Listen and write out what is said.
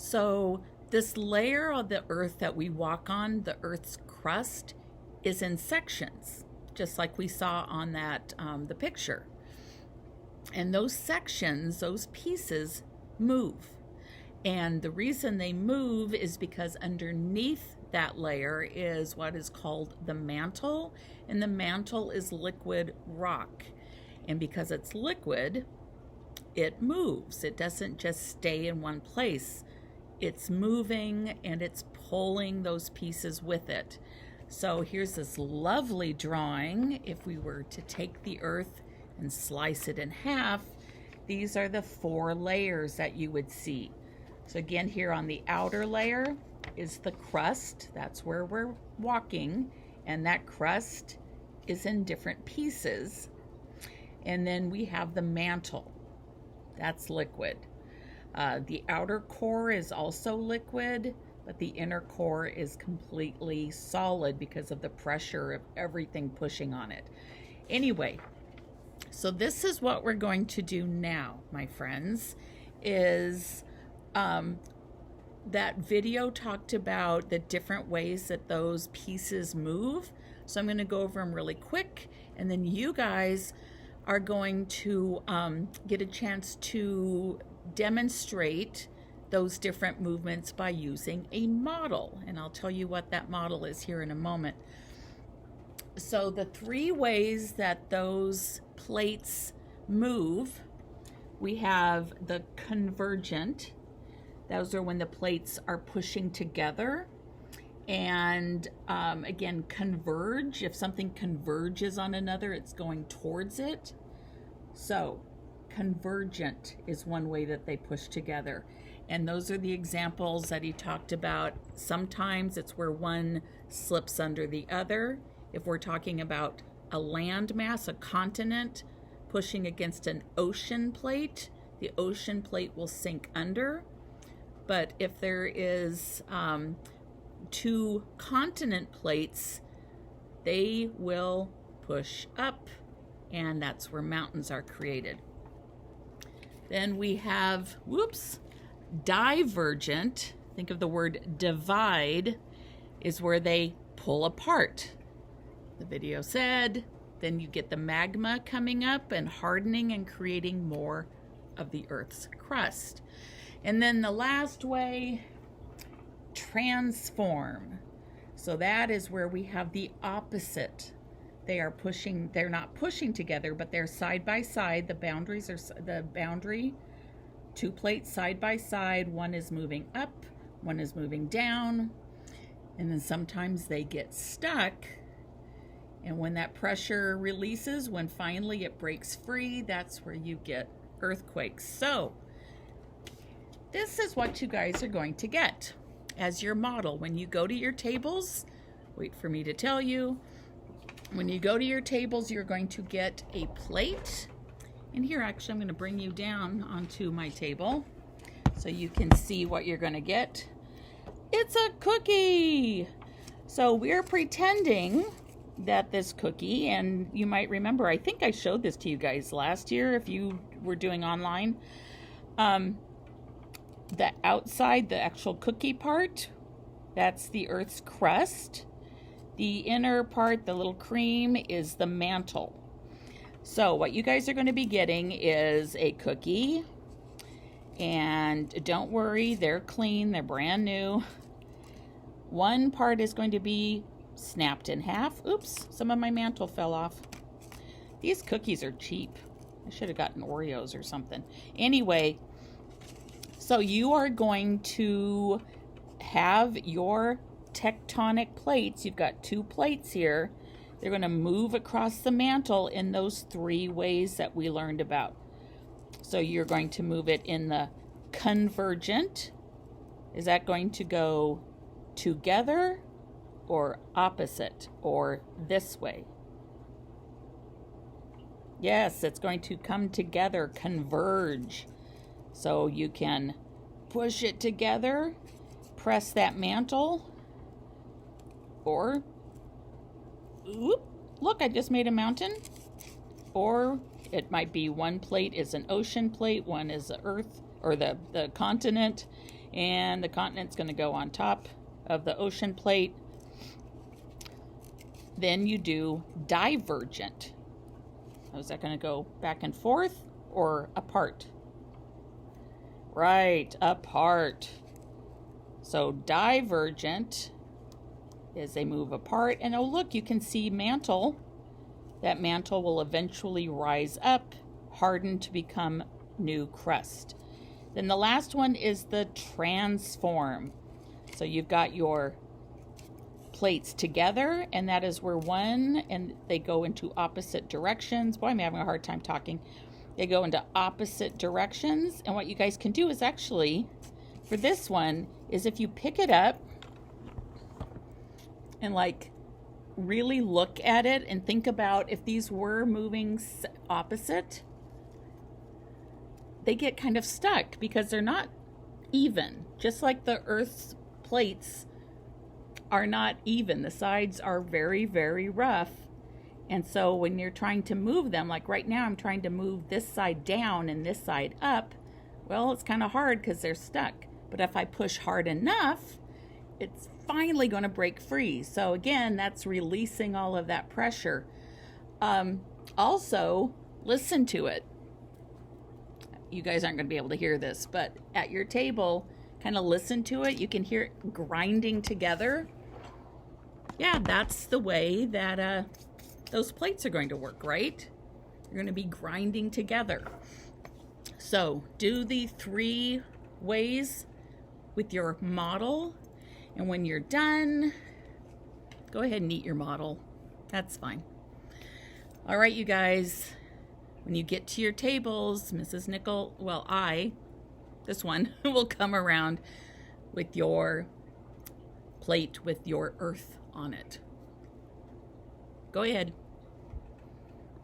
So this layer of the earth that we walk on, the earth's crust, is in sections, just like we saw on that the picture. And those sections, those pieces, move. And the reason they move is because underneath that layer is what is called the mantle, and the mantle is liquid rock. And because it's liquid, it moves. It doesn't just stay in one place. It's moving and it's pulling those pieces with it. So here's this lovely drawing. If we were to take the earth and slice it in half, these are the 4 layers that you would see. So again, here on the outer layer is the crust. That's where we're walking, and that crust is in different pieces. And then we have the mantle. That's liquid. The outer core is also liquid, but the inner core is completely solid because of the pressure of everything pushing on it. Anyway, so this is what we're going to do now, my friends, is that video talked about the different ways that those pieces move. So I'm going to go over them really quick, and then you guys are going to get a chance to demonstrate those different movements by using a model. And I'll tell you what that model is here in a moment. So the 3 ways that those plates move, we have the convergent. Those are when the plates are pushing together. And again, converge. If something converges on another, it's going towards it. So convergent is one way that they push together. And those are the examples that he talked about. Sometimes it's where one slips under the other. If we're talking about a land mass, a continent, pushing against an ocean plate, the ocean plate will sink under. But if there is 2 continent plates, they will push up, and that's where mountains are created. Then we have, divergent. Think of the word divide, is where they pull apart. The video said, then you get the magma coming up and hardening and creating more of the Earth's crust. And then the last way, transform. So that is where we have the opposite. They're not pushing together, but they're side by side. The boundaries are the boundary, 2 plates side by side. One is moving up, one is moving down. And then sometimes they get stuck. And when that pressure releases, when finally it breaks free, that's where you get earthquakes. So this is what you guys are going to get as your model. When you go to your tables, wait for me to tell you, when you go to your tables, you're going to get a plate. And here, actually, I'm going to bring you down onto my table so you can see what you're going to get. It's a cookie. So we're pretending that this cookie, and you might remember, I think I showed this to you guys last year if you were doing online. The outside, the actual cookie part, that's the Earth's crust. The inner part, the little cream, is the mantle. So what you guys are going to be getting is a cookie. And don't worry, they're clean, they're brand new. One part is going to be snapped in half. Oops, some of my mantle fell off. These cookies are cheap. I should have gotten Oreos or something. Anyway, so you are going to have your tectonic plates. You've got 2 plates here. They're going to move across the mantle in those 3 ways that we learned about. So you're going to move it in the convergent. Is that going to go together or opposite or this way? Yes, it's going to come together, converge. So you can push it together, press that mantle, or, look, I just made a mountain. Or it might be one plate is an ocean plate, one is the earth or the continent, and the continent's going to go on top of the ocean plate. Then you do divergent. Is that going to go back and forth or apart? Right, apart. So divergent is they move apart. And oh, look, you can see mantle. That mantle will eventually rise up, harden to become new crust. Then the last one is the transform. So you've got your plates together, and that is where one, and they go into opposite directions. Boy, I'm having a hard time talking. They go into opposite directions, and what you guys can do is actually, for this one, is if you pick it up and like really look at it and think about if these were moving opposite, they get kind of stuck because they're not even. Just like the Earth's plates are not even. The sides are very, very rough. And so when you're trying to move them, like right now I'm trying to move this side down and this side up, well, it's kind of hard because they're stuck. But if I push hard enough, it's finally going to break free. So again, that's releasing all of that pressure. Also, listen to it. You guys aren't going to be able to hear this, but at your table, kind of listen to it. You can hear it grinding together. Yeah, that's the way that those plates are going to work, right? You're going to be grinding together. So do the 3 ways with your model. And when you're done, go ahead and eat your model. That's fine. All right, you guys. When you get to your tables, Mrs. Nickel, well, this one, will come around with your plate with your earth on it. Go ahead.